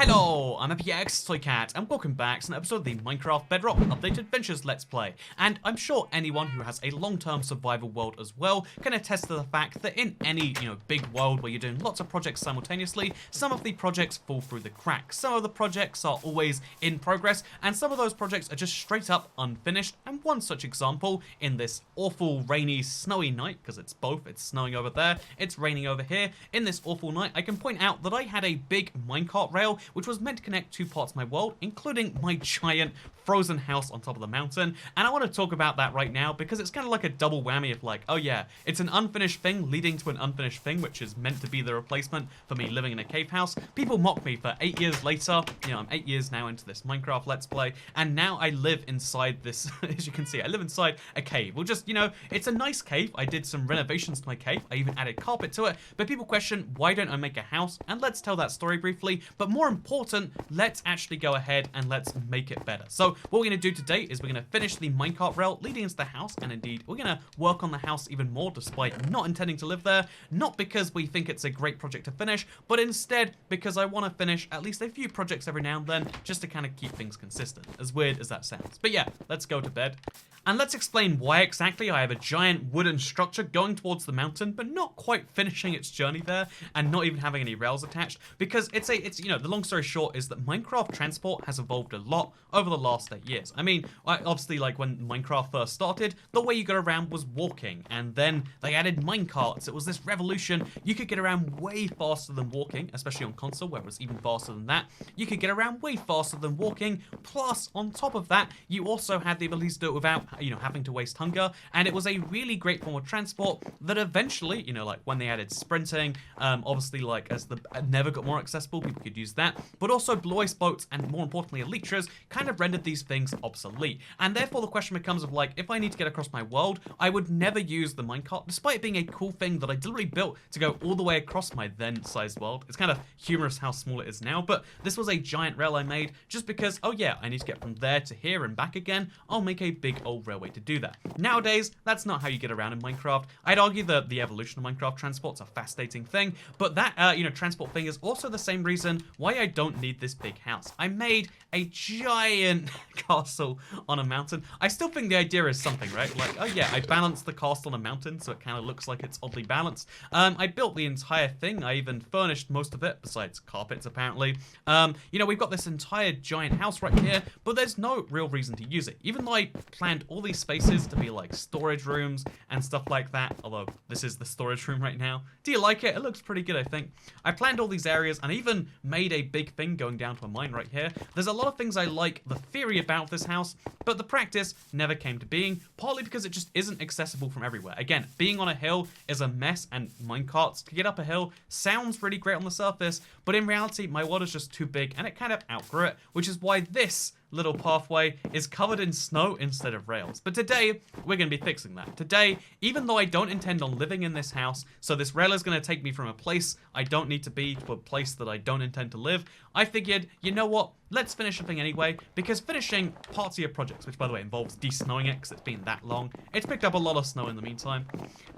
Hello, I'm EpicX Toycat, and welcome back to an episode of the Minecraft Bedrock Updated Adventures Let's Play. And I'm sure anyone who has a long-term survival world as well can attest to the fact that in any, big world where you're doing lots of projects simultaneously, some of the projects fall through the cracks. Some of the projects are always in progress, and some of those projects are just straight up unfinished. And one such example in this awful, rainy, snowy night, because it's both, it's snowing over there, it's raining over here. In this awful night, I can point out that I had a big minecart rail which was meant to connect two parts of my world, including my giant frozen house on top of the mountain. And I want to talk about that right now because it's kind of like a double whammy of like, oh yeah, it's an unfinished thing leading to an unfinished thing, which is meant to be the replacement for me living in a cave house. People mock me for 8 years later. I'm 8 years now into this Minecraft Let's Play, and now I live inside this, as you can see, I live inside a cave. Well, just, it's a nice cave. I did some renovations to my cave. I even added carpet to it, but people question, why don't I make a house? And let's tell that story briefly, but more important, let's actually go ahead and let's make it better. So what we're going to do today is we're going to finish the minecart rail leading into the house, and indeed we're going to work on the house even more despite not intending to live there, not because we think it's a great project to finish, but instead because I want to finish at least a few projects every now and then just to kind of keep things consistent, as weird as that sounds. But yeah, let's go to bed. And let's explain why exactly I have a giant wooden structure going towards the mountain, but not quite finishing its journey there, and not even having any rails attached. Because the long story short is that Minecraft transport has evolved a lot over the last 8 years. I mean, obviously, like when Minecraft first started, the way you got around was walking, and then they added minecarts. It was this revolution. You could get around way faster than walking, especially on console, where it was even faster than that. You could get around way faster than walking. Plus, on top of that, you also had the ability to do it without having to waste hunger, and it was a really great form of transport that eventually, like when they added sprinting, obviously like as the never got more accessible, people could use that, but also blue ice boats and more importantly elytras kind of rendered these things obsolete. And therefore the question becomes of like, if I need to get across my world, I would never use the minecart, despite it being a cool thing that I deliberately built to go all the way across my then sized world. It's kind of humorous how small it is now, but this was a giant rail I made just because, oh yeah, I need to get from there to here and back again. I'll make a big old railway to do that. Nowadays, that's not how you get around in Minecraft. I'd argue that the evolution of Minecraft transport's a fascinating thing, but that, transport thing is also the same reason why I don't need this big house. I made a giant castle on a mountain. I still think the idea is something, right? Like, oh yeah, I balanced the castle on a mountain, so it kind of looks like it's oddly balanced. I built the entire thing. I even furnished most of it, besides carpets, apparently. We've got this entire giant house right here, but there's no real reason to use it. Even though I planned all these spaces to be like storage rooms and stuff like that, although this is the storage room right now. Do you like it? It looks pretty good, I think. I planned all these areas and even made a big thing going down to a mine right here. There's a lot of things I like the theory about this house, but the practice never came to being, partly because it just isn't accessible from everywhere. Again, being on a hill is a mess, and minecarts to get up a hill sounds really great on the surface, but in reality, my world is just too big and it kind of outgrew it, which is why this little pathway is covered in snow instead of rails. But today, we're going to be fixing that. Today, even though I don't intend on living in this house, so this rail is going to take me from a place I don't need to be to a place that I don't intend to live, I figured, you know what, let's finish the thing anyway, because finishing parts of your projects, which by the way involves de-snowing it because it's been that long, it's picked up a lot of snow in the meantime.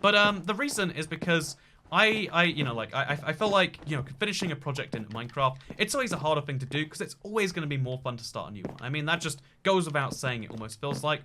But the reason is because I feel like, finishing a project in Minecraft, it's always a harder thing to do because it's always going to be more fun to start a new one. I mean, that just goes without saying, it almost feels like.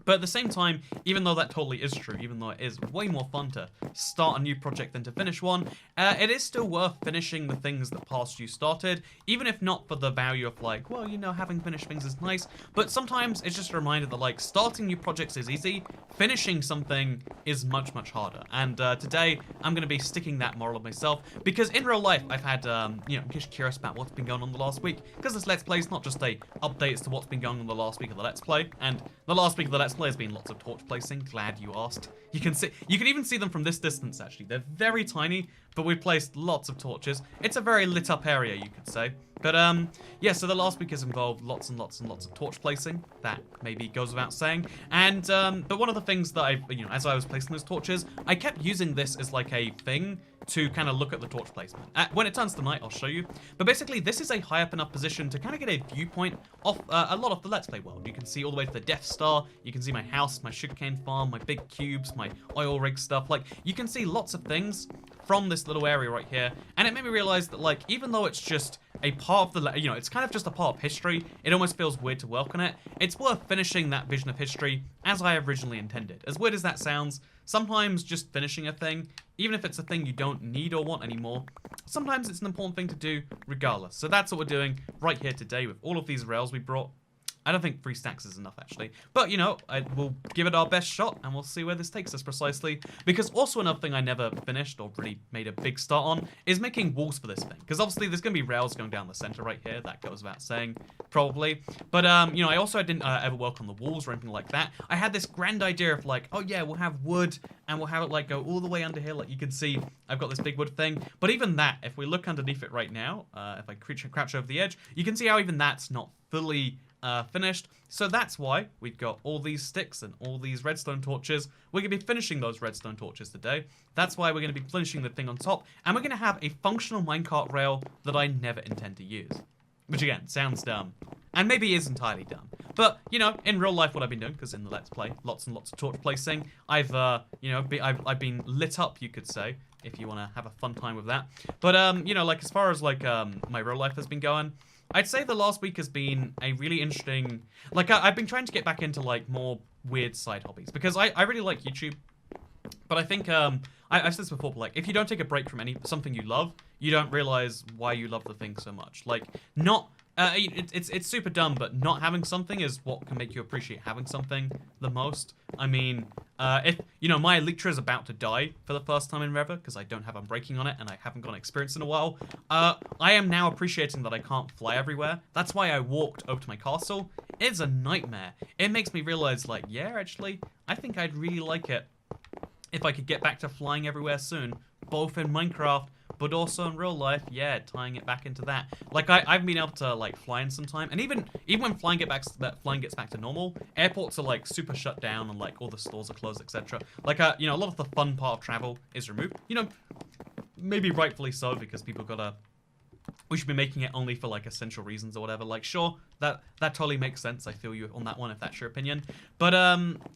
But at the same time, even though that totally is true, even though it is way more fun to start a new project than to finish one, it is still worth finishing the things that past you started, even if not for the value of like, well, having finished things is nice, but sometimes it's just a reminder that like, starting new projects is easy, finishing something is much, much harder. And today, I'm going to be sticking that moral of myself, because in real life, I've had, in case you're curious about what's been going on the last week, because this Let's Play is not just a update as to what's been going on the last week of the Let's Play, and the last week of the Let's Play has been lots of torch placing. Glad you asked. You can even see them from this distance, actually. They're very tiny, but we placed lots of torches. It's a very lit up area, you could say. But yeah, so the last week has involved lots and lots and lots of torch placing. That maybe goes without saying. And but one of the things that as I was placing those torches, I kept using this as like a thing to kind of look at the torch placement. When it turns to night, I'll show you. But basically, this is a high up enough position to kind of get a viewpoint of a lot of the Let's Play world. You can see all the way to the Death Star. You can see my house, my sugarcane farm, my big cubes, my oil rig stuff. Like, you can see lots of things from this little area right here. And it made me realize that, like, even though it's just a part of the, it's kind of just a part of history. It almost feels weird to work on it. It's worth finishing that vision of history as I originally intended. As weird as that sounds, sometimes just finishing a thing, even if it's a thing you don't need or want anymore, sometimes it's an important thing to do regardless. So that's what we're doing right here today with all of these rails we brought. I don't think 3 stacks is enough, actually. But, we'll give it our best shot, and we'll see where this takes us precisely. Because also another thing I never finished, or really made a big start on, is making walls for this thing. Because obviously there's going to be rails going down the center right here. That goes without saying, probably. But, I also didn't ever work on the walls or anything like that. I had this grand idea of, like, oh yeah, we'll have wood, and we'll have it, like, go all the way under here. Like, you can see, I've got this big wood thing. But even that, if we look underneath it right now, if I crouch over the edge, you can see how even that's not fully finished. So that's why we've got all these sticks and all these redstone torches. We're going to be finishing those redstone torches today. That's why we're going to be finishing the thing on top. And we're going to have a functional minecart rail that I never intend to use. Which again, sounds dumb. And maybe is entirely dumb. But, in real life what I've been doing, because in the Let's Play, lots and lots of torch placing, I've been lit up, you could say, if you want to have a fun time with that. But, like, as far as, like, my real life has been going, I'd say the last week has been a really interesting... Like, I've been trying to get back into, like, more weird side hobbies. Because I really like YouTube. But I think, I've said this before, but, like, if you don't take a break from something you love, you don't realize why you love the thing so much. Like, not... it's super dumb, but not having something is what can make you appreciate having something the most. I mean, if, my Elytra is about to die for the first time in forever, because I don't have Unbreaking on it, and I haven't got experience in a while, I am now appreciating that I can't fly everywhere. That's why I walked over to my castle. It's a nightmare. It makes me realize, like, yeah, actually, I think I'd really like it if I could get back to flying everywhere soon, both in Minecraft, but also in real life, yeah, tying it back into that. Like, I've been able to, like, fly in some time, and even when flying gets back to normal, airports are, like, super shut down, and, like, all the stores are closed, etc. Like, a lot of the fun part of travel is removed. Maybe rightfully so, because people gotta... We should be making it only for, like, essential reasons or whatever. Like, sure, that totally makes sense. I feel you on that one, if that's your opinion. But,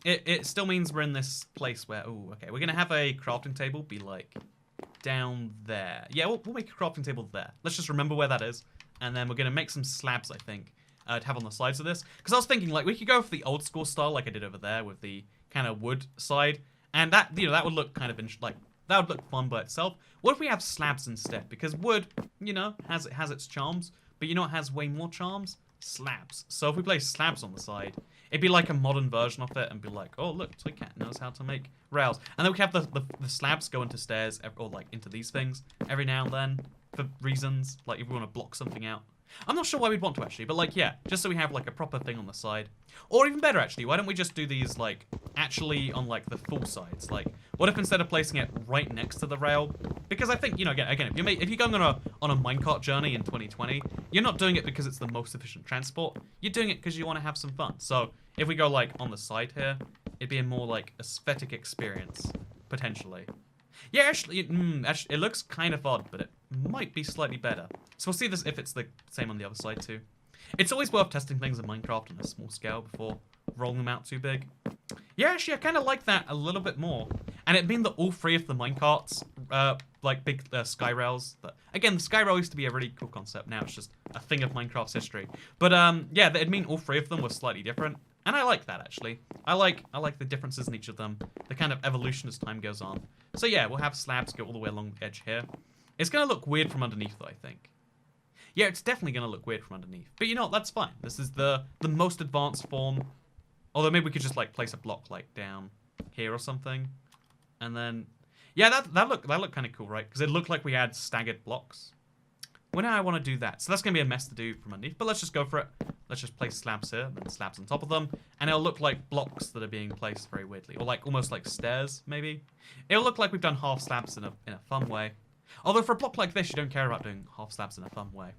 it still means we're in this place where... Ooh, okay, we're gonna have a crafting table be, like... down there. Yeah, we'll make a crafting table there. Let's just remember where that is. And then we're going to make some slabs, I think, to have on the sides of this. Because I was thinking, like, we could go for the old school style like I did over there with the kind of wood side. And that, that would look kind of, that would look fun by itself. What if we have slabs instead? Because wood, has its charms. But you know what has way more charms? Slabs. So if we place slabs on the side, it'd be like a modern version of it and be like, oh, look, Toy Cat knows how to make rails. And then we have the slabs go into stairs, or like into these things every now and then for reasons, like if we want to block something out. I'm not sure why we'd want to actually, but like, yeah, just so we have like a proper thing on the side. Or even better actually, why don't we just do these like actually on like the full sides? Like, what if instead of placing it right next to the rail? Because I think, again, if you're going on a minecart journey in 2020, you're not doing it because it's the most efficient transport. You're doing it because you want to have some fun. So if we go like on the side here, it'd be a more like aesthetic experience potentially. Yeah, actually, it looks kind of odd, but it might be slightly better. So we'll see this if it's the same on the other side too. It's always worth testing things in Minecraft on a small scale before rolling them out too big. Yeah, actually, I kind of like that a little bit more. And it mean that all 3 of the minecarts, like big sky rails. Again, the sky rail used to be a really cool concept. Now it's just a thing of Minecraft's history. But yeah, it'd mean all 3 of them were slightly different. And I like that, actually. I like the differences in each of them. The kind of evolution as time goes on. So yeah, we'll have slabs go all the way along the edge here. It's going to look weird from underneath, though, I think. Yeah, it's definitely going to look weird from underneath. But you know what? That's fine. This is the most advanced form. Although maybe we could just, like, place a block, like, down here or something. And then... Yeah, that looked kind of cool, right? Because it looked like we had staggered blocks. Well, now I want to do that. So that's going to be a mess to do from underneath. But let's just go for it. Let's just place slabs here, and then slabs on top of them. And it'll look like blocks that are being placed very weirdly. Or, like, almost like stairs, maybe. It'll look like we've done half slabs in a fun way. Although for a block like this, you don't care about doing half slabs in a fun way.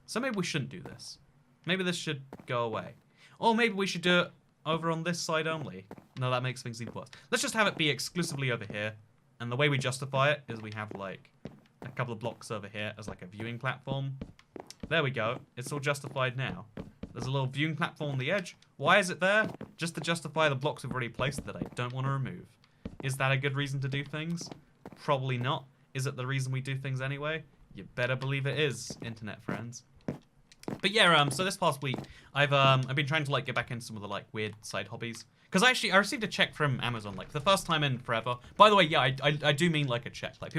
So maybe we shouldn't do this. Maybe this should go away. Or maybe we should do it over on this side only. No, that makes things even worse. Let's just have it be exclusively over here. And the way we justify it is we have, like, a couple of blocks over here as, like, a viewing platform. There we go. It's all justified now. There's a little viewing platform on the edge. Why is it there? Just to justify the blocks we've already placed that I don't want to remove. Is that a good reason to do things? Probably not. Is it the reason we do things anyway? You better believe it is, internet friends. But yeah, so this past week, I've been trying to like get back into some of the like weird side hobbies. Because I received a check from Amazon, like, for the first time in forever. By the way, yeah, I do mean, like, a check. Like,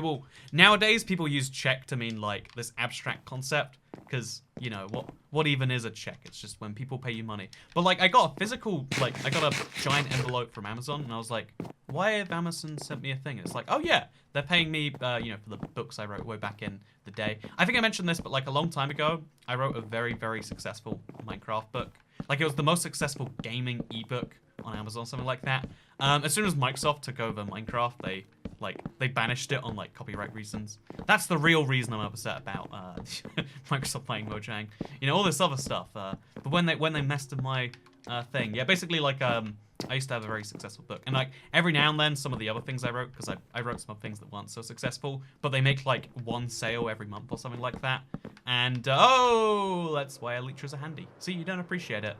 nowadays, people use check to mean, like, this abstract concept. Because, you know, what even is a check? It's just when people pay you money. But, like, I got a physical, like, I got a giant envelope from Amazon, and I was like, why have Amazon sent me a thing? And it's like, oh, yeah, they're paying me, you know, for the books I wrote way back in the day. I think I mentioned this, but, like, a long time ago, I wrote a very, very successful Minecraft book. Like, it was the most successful gaming ebook on Amazon, something like that. As soon as Microsoft took over Minecraft, they banished it on like copyright reasons. That's the real reason I'm upset about Microsoft playing Mojang. You know, all this other stuff. But when they messed with my thing, yeah, basically like I used to have a very successful book, and like every now and then some of the other things I wrote, because I wrote some things that weren't so successful, but they make like one sale every month or something like that. And oh, that's why elytras are handy. See, you don't appreciate it.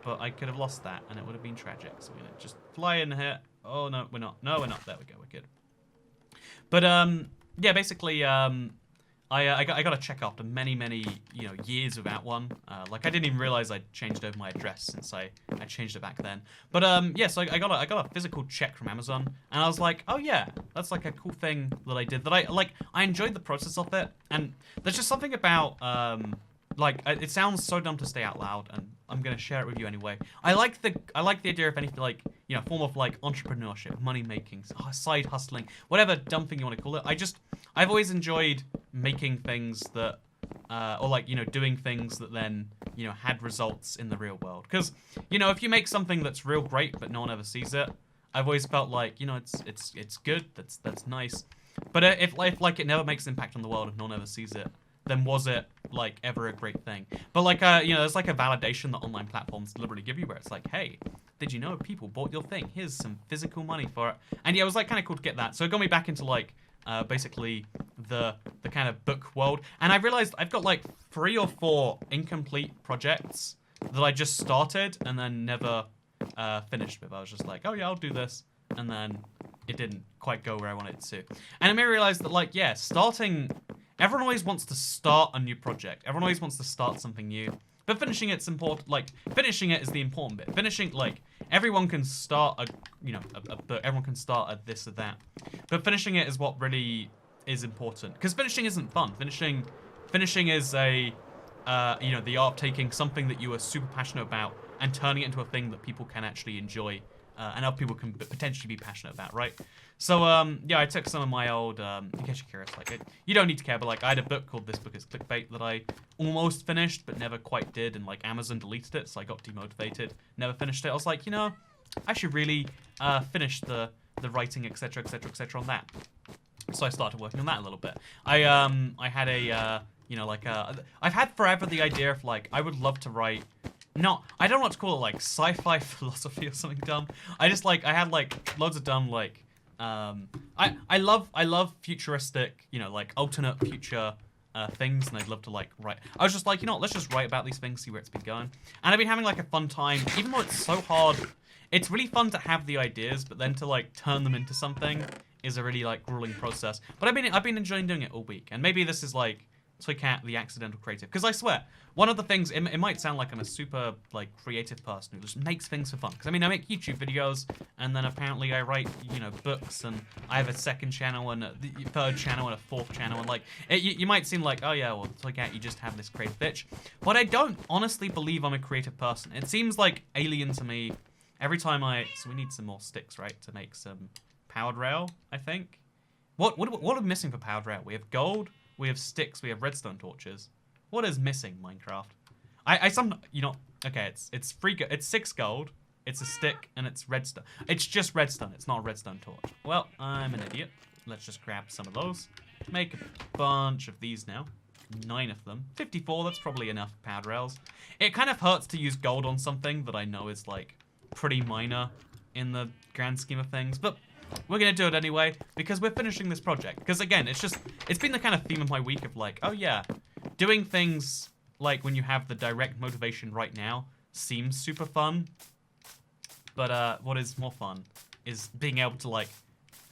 But I could have lost that, and it would have been tragic. So we're gonna just fly in here. Oh no, we're not. No, we're not. There we go. We're good. But yeah, basically, I got a check after many years without one. Like I didn't even realize I'd changed over my address since I changed it back then. But yeah, so I got a physical check from Amazon, and I was like, oh yeah, that's like a cool thing that I did. That I enjoyed the process of it, and there's just something about like it sounds so dumb to say out loud, and I'm gonna share it with you anyway. I like the idea of anything like, you know, form of like entrepreneurship, money making, side hustling, whatever dumb thing you want to call it. I've always enjoyed making things that or like, you know, doing things that then, you know, had results in the real world. Because, you know, if you make something that's real great but no one ever sees it, I've always felt like, you know, it's good, that's nice. But if like it never makes an impact on the world, if no one ever sees it, then was it like ever a great thing? But like you know, there's like a validation that online platforms deliberately give you, where it's like, hey, did you know people bought your thing? Here's some physical money for it. And yeah, it was like kind of cool to get that. So it got me back into like basically the kind of book world. And I realized I've got like 3 or 4 incomplete projects that I just started and then never finished with. I was just like, oh yeah, I'll do this, and then it didn't quite go where I wanted it to. And I made me realize that like, yeah, everyone always wants to start a new project. Everyone always wants to start something new. But finishing it's important. Like, finishing it is the important bit. Finishing, like, everyone can start a book. Everyone can start a this or that. But finishing it is what really is important. Because finishing isn't fun. Finishing is you know, the art of taking something that you are super passionate about and turning it into a thing that people can actually enjoy. And other people can potentially be passionate about, right? So, yeah, I took some of my old, in case you're curious, like, you don't need to care, but, like, I had a book called This Book is Clickbait that I almost finished, but never quite did, and, like, Amazon deleted it, so I got demotivated, never finished it. I was like, you know, I should really, finish the writing, etc., etc., etc. on that. So I started working on that a little bit. I had a, you know, like, I've had forever the idea of, like, I would love to write... I don't know what to call it, like, sci-fi philosophy or something dumb. I just, like, I had, like, loads of dumb, like, I love futuristic, you know, like, alternate future, things, and I'd love to, like, write. I was just like, you know what, let's just write about these things, see where it's been going. And I've been having, like, a fun time, even though it's so hard. It's really fun to have the ideas, but then to, like, turn them into something is a really, like, grueling process. But I've been enjoying doing it all week, and maybe this is, like, Toycat, the accidental creative. Because I swear, one of the things, it might sound like I'm a super, like, creative person who just makes things for fun. Because, I mean, I make YouTube videos, and then apparently I write, you know, books, and I have a second channel, and a third channel, and a fourth channel, and, like, you might seem like, oh, yeah, well, Toycat, you just have this creative itch. But I don't honestly believe I'm a creative person. It seems, like, alien to me every time so we need some more sticks, right, to make some powered rail, I think. What are we missing for powered rail? We have gold, we have sticks, we have redstone torches. What is missing, Minecraft? You know, okay, it's 6 gold, it's a stick, and it's redstone. It's just redstone, it's not a redstone torch. Well, I'm an idiot. Let's just grab some of those. Make a bunch of these now. 9 of them. 54, that's probably enough powered rails. It kind of hurts to use gold on something that I know is, like, pretty minor in the grand scheme of things, but we're gonna do it anyway, because we're finishing this project. Because again, it's been the kind of theme of my week of like, oh yeah, doing things like when you have the direct motivation right now seems super fun. But what is more fun is being able to like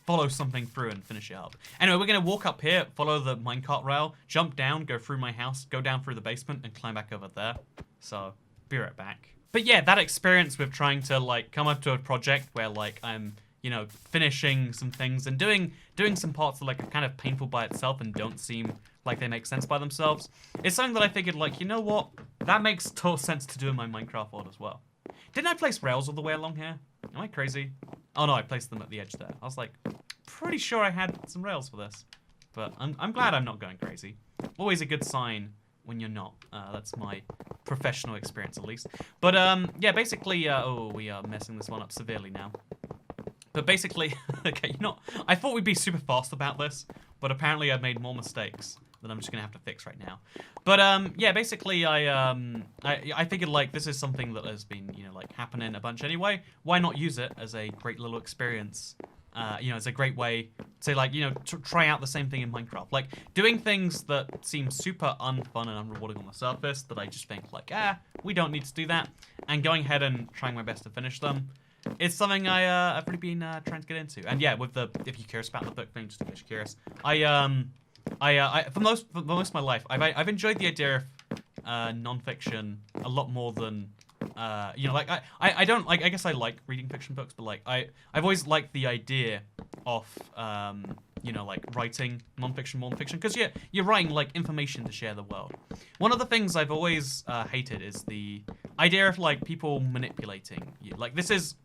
follow something through and finish it up. Anyway, we're going to walk up here, follow the minecart rail, jump down, go through my house, go down through the basement, and climb back over there. So, be right back. But yeah, that experience with trying to, like, come up to a project where, like, I'm, you know, finishing some things and doing some parts that, like, are kind of painful by itself and don't seem like they make sense by themselves. It's something that I figured, like, you know what? That makes total sense to do in my Minecraft world as well. Didn't I place rails all the way along here? Am I crazy? Oh no, I placed them at the edge there. I was like, pretty sure I had some rails for this. But I'm glad I'm not going crazy. Always a good sign when you're not. That's my professional experience, at least. But, yeah, basically, oh, we are messing this one up severely now. But basically, okay, you know, I thought we'd be super fast about this, but apparently I've made more mistakes that I'm just gonna have to fix right now. But yeah, basically I figured, like, this is something that has been, you know, like, happening a bunch anyway. Why not use it as a great little experience? You know, it's a great way to, like, you know, to try out the same thing in Minecraft. Like, doing things that seem super unfun and unrewarding on the surface that I just think, like, we don't need to do that, and going ahead and trying my best to finish them. It's something I've really been trying to get into. And yeah, with the, if you're curious about the book thing, just in case you're curious, for most of my life, I've enjoyed the idea of non-fiction a lot more than you know, like I don't like, I guess I like reading fiction books, but like I've always liked the idea of you know, like writing non-fiction more than fiction, because you're writing like information to share the world. One of the things I've always hated is the idea of like people manipulating you. Like, this is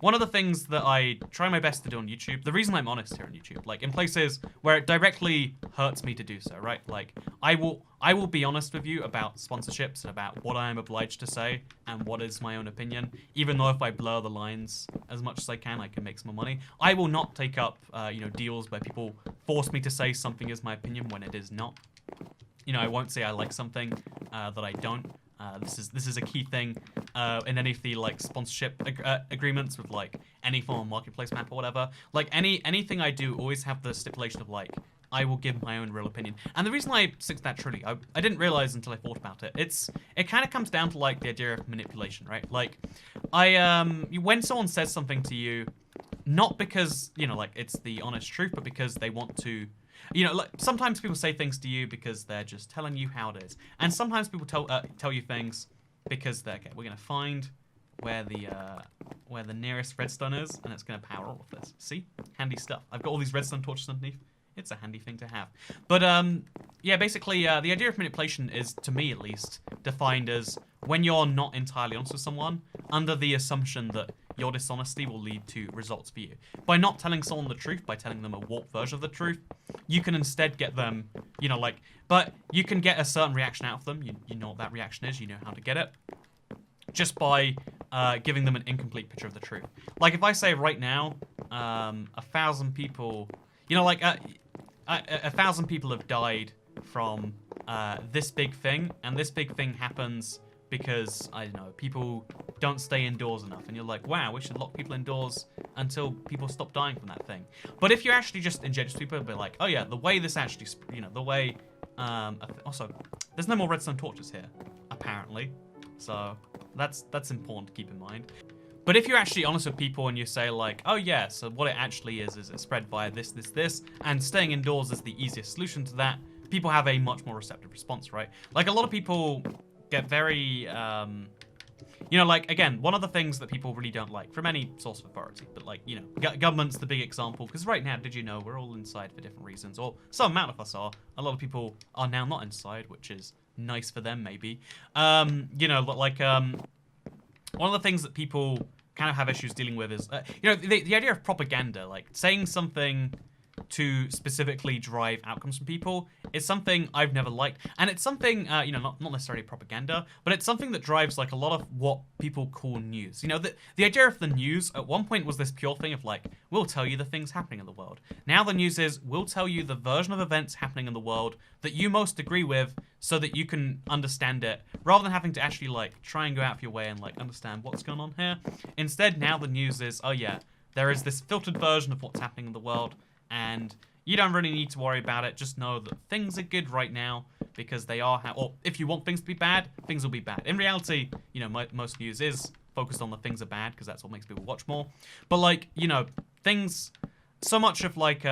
one of the things that I try my best to do on YouTube. The reason I'm honest here on YouTube, like in places where it directly hurts me to do so, right? Like, I will be honest with you about sponsorships and about what I am obliged to say and what is my own opinion. Even though if I blur the lines as much as I can make some more money. I will not take up, you know, deals where people force me to say something is my opinion when it is not. You know, I won't say I like something that I don't. This is a key thing in any of the like sponsorship agreements with like any form of marketplace map or whatever. Like anything I do always have the stipulation of like I will give my own real opinion. And the reason I stick to that truly, I didn't realize until I thought about it. It kind of comes down to like the idea of manipulation, right? Like when someone says something to you, not because, you know, like it's the honest truth, but because they want to. You know, like, sometimes people say things to you because they're just telling you how it is. And sometimes people tell you things because they're, okay, we're going to find where the nearest redstone is, and it's going to power all of this. See? Handy stuff. I've got all these redstone torches underneath. It's a handy thing to have. But, yeah, basically, the idea of manipulation is, to me at least, defined as when you're not entirely honest with someone, under the assumption that your dishonesty will lead to results for you. By not telling someone the truth, by telling them a warped version of the truth, you can instead get them, you know, like, but you can get a certain reaction out of them. You know what that reaction is, you know how to get it, just by giving them an incomplete picture of the truth. Like, if I say right now, 1,000 people, you know, like, 1,000 people have died from this big thing, and this big thing happens because, I don't know, people don't stay indoors enough. And you're like, wow, we should lock people indoors until people stop dying from that thing. But if you actually just inject people and be like, oh yeah, the way this actually, you know, the way, also, there's no more redstone torches here, apparently. So that's important to keep in mind. But if you're actually honest with people and you say like, oh yeah, so what it actually is it's spread via this, and staying indoors is the easiest solution to that, people have a much more receptive response, right? Like, a lot of people get very, you know, like, again, one of the things that people really don't like from any source of authority, but like, you know, government's the big example, because right now, did you know, we're all inside for different reasons, or some amount of us are. A lot of people are now not inside, which is nice for them, maybe. You know, like, one of the things that people kind of have issues dealing with is, you know, the idea of propaganda, like saying something to specifically drive outcomes from people is something I've never liked. And it's something, you know, not necessarily propaganda, but it's something that drives like a lot of what people call news. You know, the idea of the news at one point was this pure thing of like, we'll tell you the things happening in the world. Now the news is, we'll tell you the version of events happening in the world that you most agree with so that you can understand it, rather than having to actually like try and go out of your way and like understand what's going on here. Instead, now the news is, oh yeah, there is this filtered version of what's happening in the world, and you don't really need to worry about it. Just know that things are good right now because they are or if you want things to be bad, things will be bad. In reality, you know, most news is focused on the things are bad because that's what makes people watch more. But like, you know, things, so much of like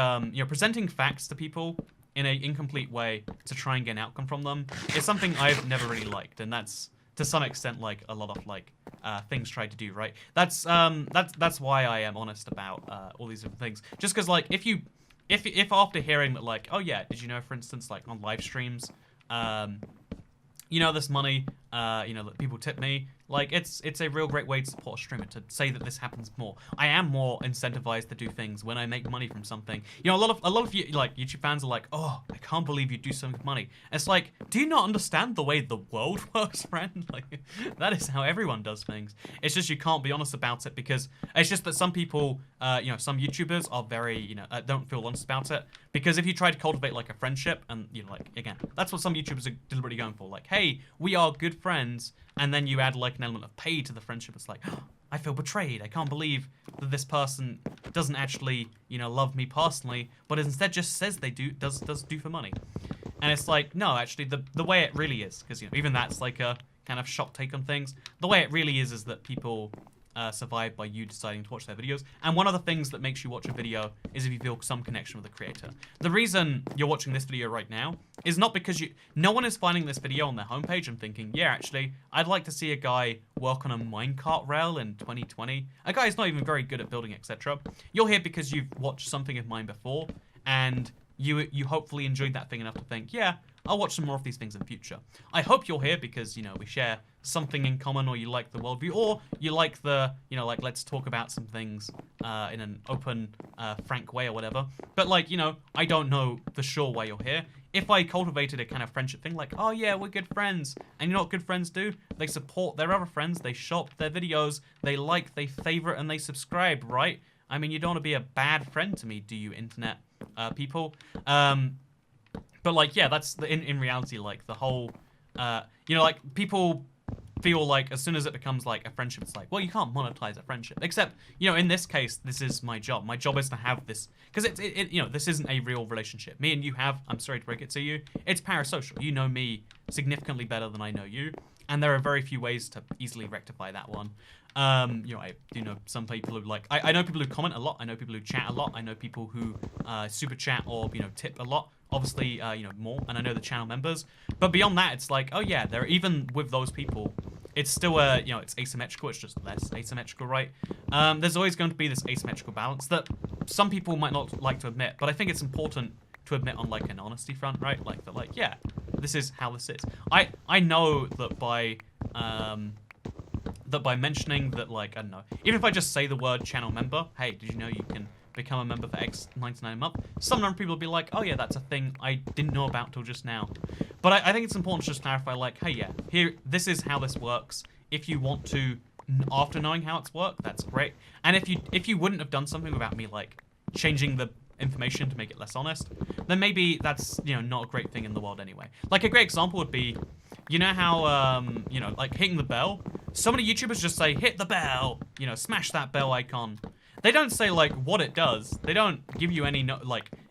presenting facts to people in a incomplete way to try and get an outcome from them is something I've never really liked, and that's to some extent like a lot of like things tried to do, right? That's why I am honest about all these different things. Just because like if after hearing that like, oh yeah, did you know, for instance, like on live streams, this money, that people tip me, like it's a real great way to support a streamer, to say that this happens more. I am more incentivized to do things when I make money from something. A lot of you, like YouTube fans are like, oh, I can't believe you do something with money. It's like, do you not understand the way the world works, friend? Like, that is how everyone does things. It's just you can't be honest about it because it's just that some people, some YouTubers are very, don't feel honest about it. Because if you try to cultivate like a friendship, and again, that's what some YouTubers are deliberately going for. Like, hey, we are good friends, and then you add like an element of pay to the friendship. It's like, oh, I feel betrayed. I can't believe that this person doesn't actually, love me personally, but instead just says they does do for money. And it's like, no, actually, the way it really is, because even that's like a kind of shock take on things. The way it really is that people survive by you deciding to watch their videos. And one of the things that makes you watch a video is if you feel some connection with the creator. The reason you're watching this video right now is not because no one is finding this video on their homepage and thinking, yeah, actually, I'd like to see a guy work on a minecart rail in 2020. A guy who's not even very good at building, etc. You're here because you've watched something of mine before, and you hopefully enjoyed that thing enough to think, yeah, I'll watch some more of these things in future. I hope you're here because, we share something in common, or you like the worldview, or you like the, let's talk about some things in an open, frank way or whatever. But, I don't know for sure why you're here. If I cultivated a kind of friendship thing, like, oh yeah, we're good friends, and you know what good friends do? They support their other friends, they shop their videos, they like, they favorite, and they subscribe, right? I mean, you don't want to be a bad friend to me, do you, internet people? But yeah, that's in reality, like the whole, people feel like as soon as it becomes like a friendship, it's like, well, you can't monetize a friendship. Except, in this case, this is my job. My job is to have this, because this isn't a real relationship. Me and you have, I'm sorry to break it to you, it's parasocial. You know me significantly better than I know you, and there are very few ways to easily rectify that one. I do know some people who I know people who comment a lot. I know people who chat a lot. I know people who super chat or tip a lot. Obviously, more, and I know the channel members. But beyond that, it's like, oh yeah, even with those people, it's still it's asymmetrical. It's just less asymmetrical, right? There's always going to be this asymmetrical balance that some people might not like to admit, but I think it's important to admit on like an honesty front, right? Yeah, this is how this is. I know that by mentioning that, like, I don't know, even if I just say the word channel member, hey, did you know you can become a member for X99 a month? Some number of people will be like, oh yeah, that's a thing I didn't know about till just now. But I think it's important to just clarify, like, hey, yeah, this is how this works. If you want to, after knowing how it's worked, that's great. And if you wouldn't have done something without me, like, changing the information to make it less honest, then maybe that's, not a great thing in the world anyway. Like, a great example would be, how, like, hitting the bell. So many YouTubers just say, hit the bell, smash that bell icon. They don't say, like, what it does. They don't give you any,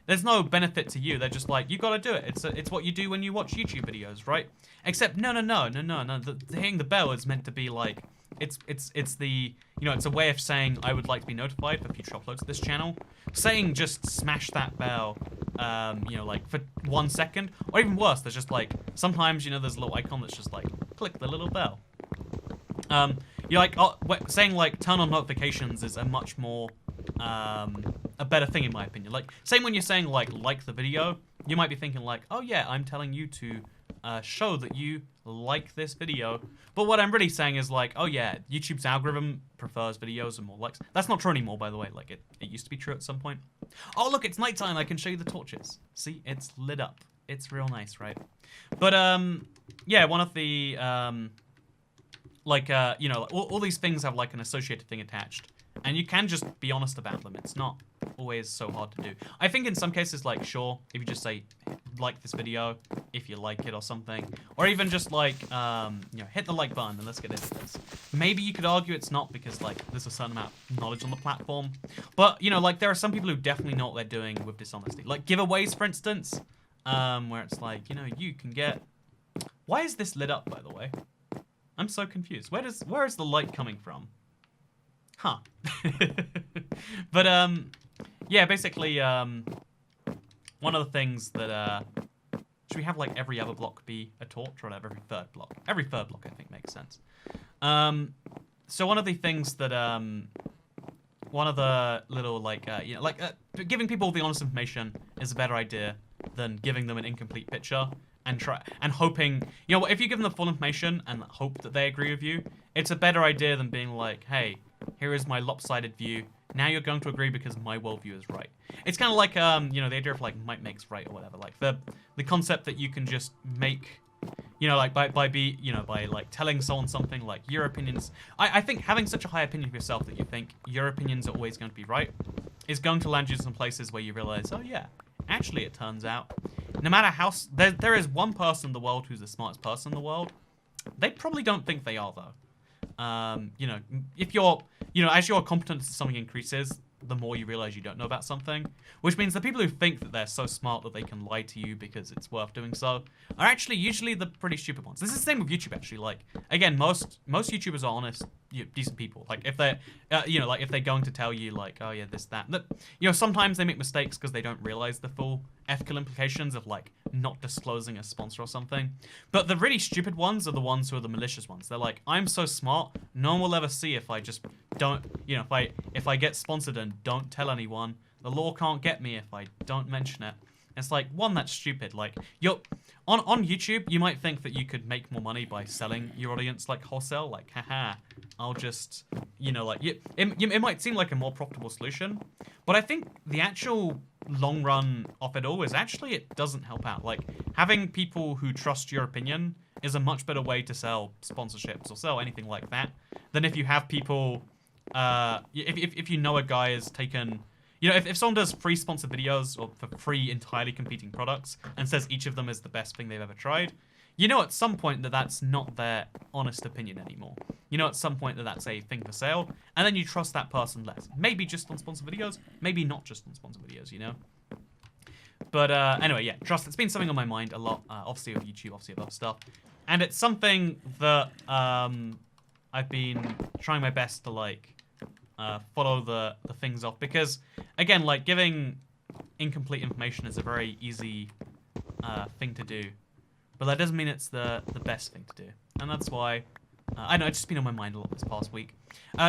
there's no benefit to you. They're just like, you gotta do it. It's what you do when you watch YouTube videos, right? Except, no. The hitting the bell is meant to be, like, it's the, it's a way of saying I would like to be notified for future uploads to this channel. Saying just smash that bell, like, for 1 second. Or even worse, there's just, like, sometimes, there's a little icon that's just, like, click the little bell. Saying, like, turn on notifications is a much more, a better thing in my opinion. Like, same when you're saying, like the video, you might be thinking, like, oh yeah, I'm telling you to, show that you like this video. But what I'm really saying is, like, oh yeah, YouTube's algorithm prefers videos and more likes. That's not true anymore, by the way. Like, it used to be true at some point. Oh, look, it's nighttime. I can show you the torches. See, it's lit up. It's real nice, right? But, yeah, one of the, all these things have, like, an associated thing attached. And you can just be honest about them. It's not always so hard to do. I think in some cases, like, sure, if you just say, like this video, if you like it or something. Or even just, like, hit the like button and let's get into this. Maybe you could argue it's not because, like, there's a certain amount of knowledge on the platform. But, like, there are some people who definitely know what they're doing with dishonesty. Like, giveaways, for instance, where it's like, you can get... Why is this lit up, by the way? I'm so confused. Where is the light coming from? Huh. But, yeah, basically, one of the things that, should we have, like, every other block be a torch, or every third block? Every third block, I think, makes sense. So one of the things that, one of the little, like, giving people the honest information is a better idea than giving them an incomplete picture and hoping, you know, if you give them the full information and hope that they agree with you, it's a better idea than being like, hey, here is my lopsided view. Now you're going to agree because my worldview is right. It's kind of like, you know, the idea of, like, might makes right or whatever. Like, the concept that you can just make, you know, like, by like, telling someone something, like, your opinions. I think having such a high opinion of yourself that you think your opinions are always going to be right is going to land you in some places where you realize, oh, yeah, actually, it turns out, no matter how... There is one person in the world who's the smartest person in the world. They probably don't think they are, though. You know, if you're... You know, as your competence to something increases, the more you realize you don't know about something. Which means the people who think that they're so smart that they can lie to you because it's worth doing so are actually usually the pretty stupid ones. This is the same with YouTube, actually. Like, again, most YouTubers are honest, decent people. Like, if they're, you know, like, if they're going to tell you, like, oh, yeah, this, that. You know, sometimes they make mistakes because they don't realize the full ethical implications of, like, not disclosing a sponsor or something. But the really stupid ones are the ones who are the malicious ones. They're like, I'm so smart, no one will ever see if I just don't, you know, if I get sponsored and don't tell anyone. The law can't get me if I don't mention it. It's like, one, that's stupid. Like, you're on YouTube, you might think that you could make more money by selling your audience, like, wholesale. Like, haha, I'll just, you know, like, it might seem like a more profitable solution, but I think the actual long run of it all is actually it doesn't help out. Like, having people who trust your opinion is a much better way to sell sponsorships or sell anything like that than if you have people, if you know a guy has taken... You know, if someone does free sponsored videos or for free entirely competing products and says each of them is the best thing they've ever tried, you know at some point that that's not their honest opinion anymore. You know at some point that that's a thing for sale, and then you trust that person less. Maybe just on sponsored videos, maybe not just on sponsored videos, you know? But anyway, yeah, trust. It's been something on my mind a lot, obviously with YouTube, obviously with other stuff. And it's something that I've been trying my best to, like, follow the things off, because again, like, giving incomplete information is a very easy thing to do, but that doesn't mean it's the best thing to do, and that's why I know it's just been on my mind a lot this past week.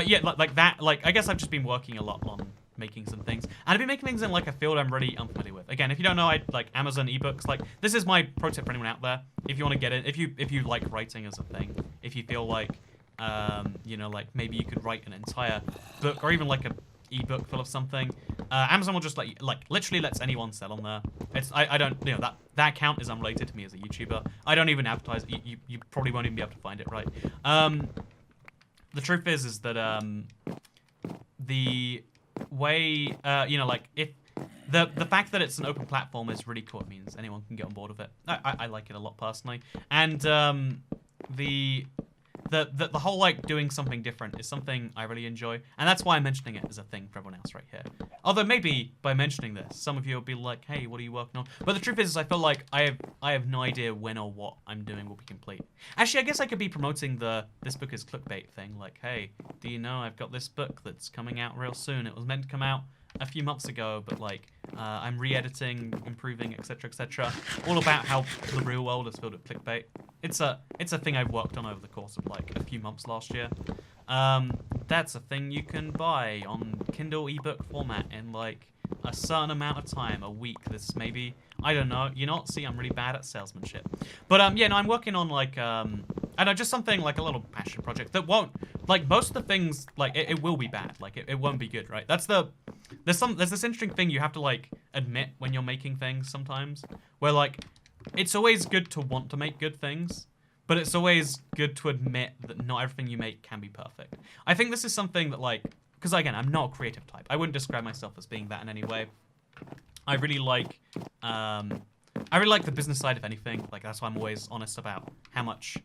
Yeah, like that. Like, I guess I've just been working a lot on making some things, and I've been making things in, like, a field I'm really unfamiliar with. Again, if you don't know, I like Amazon ebooks. Like, this is my pro tip for anyone out there. If you want to get it, if you like writing as a thing, if you feel like you know, like, maybe you could write an entire book or even like a ebook full of something. Amazon will just literally lets anyone sell on there. I don't, you know, that account is unrelated to me as a YouTuber. I don't even advertise. You probably won't even be able to find it, right? The truth is that the way, you know, like, if the fact that it's an open platform is really cool. It means anyone can get on board with it. I like it a lot personally, and the whole, like, doing something different is something I really enjoy, and that's why I'm mentioning it as a thing for everyone else right here. Although maybe by mentioning this, some of you will be like, hey, what are you working on? But the truth is I feel like I have no idea when or what I'm doing will be complete. Actually, I guess I could be promoting this book is clickbait thing, like, hey, do you know I've got this book that's coming out real soon. It was meant to come out a few months ago, but, like, I'm re-editing, improving, etc., etc. All about how the real world is filled with clickbait. It's a thing I've worked on over the course of, like, a few months last year. That's a thing you can buy on Kindle ebook format in, like, a certain amount of time, a week. This maybe, I don't know. You know, see, I'm really bad at salesmanship. But yeah, no, I'm working on, like, I don't know, just something like a little passion project that won't, like, most of the things, like, it will be bad. Like, it won't be good, right? There's this interesting thing you have to, like, admit when you're making things sometimes, where, like, it's always good to want to make good things, but it's always good to admit that not everything you make can be perfect. I think this is something that, like, because again, I'm not a creative type. I wouldn't describe myself as being that in any way. I really like the business side of anything. Like, that's why I'm always honest about how much,